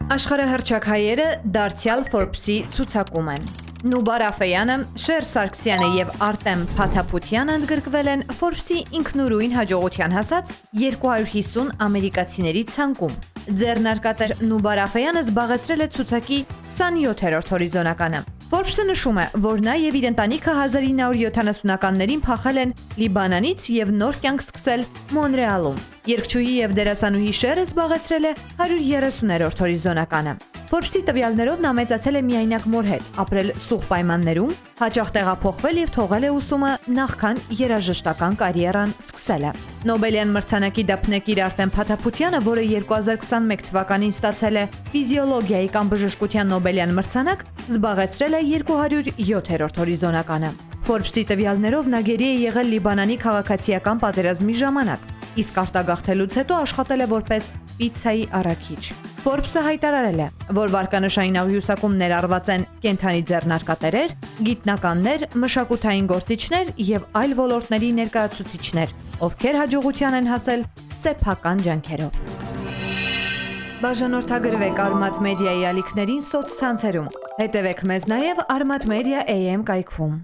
Աշխարհահռչակ հայերը դարձյալ Forbes-ի ցուցակում են։ Նուբար Աֆեյանը, Շեր Սարգսյանը եւ Արտեմ Փաթափությանը ընդգրկվել են Forbes-ի ինքնուրույն հաջողության հասած 250 ամերիկացիների ցանկում։ Ձեռնարկատեր Նուբար Աֆեյանը զբաղեցրել է ցուցակի 27-րդ հորիզոնականը։ Forbes-ը նշում է, որ նա եւ իր ընտանիքը 1970-ականներին փախել են Լիբանանից եւ նոր կյանք սկսել Մոնրեալում։ Երգչուհի եւ դերասանուհի Շերը զբաղեցրել է 130-րդ հորիզոնականը։ Forbes-ի տվյալներով նա մեծացել է միայնակ մոր հետ, ապրել սուղ պայմաններում, հաճախ տեղափոխվել եւ թողել է ուսումը նախքան երաժշտական կարիերան սկսելը։ Նոբելյան մրցանակի դափնեկիր Արտեմ Փաթափությանը, որը 2021 թվականին ստացել է ֆիզիոլոգիայի կամ բժշկության Նոբելյան մրցանակ, զբաղեցրել է 207-րդ հորիզոնականը։ Forbes-ի տվյալներով նա գերի է եղել Լիբանանի քաղաքացիական պատերազմի ժամանակ, իսկ արտագաղթելուց հետո աշխատել է որպես պիցցայի առաքիչ։ Forbes-ը հայտարարել է, որ վարկանշային աղյուսակում ներառված են կենդանի ձեռնարկատերեր, գիտնականներ, մշակութային գործիչներ եւ այլ ոլորտների ներկայացուցիչներ, ովքեր հաջողության են հասել սեփական ջանքերով։ Բաժանորդագրվեք Արմատ Մեդիայի ալիքներին սոցցանցերում։ Հետևեք մեզ նաև Armat Media AM կայքում։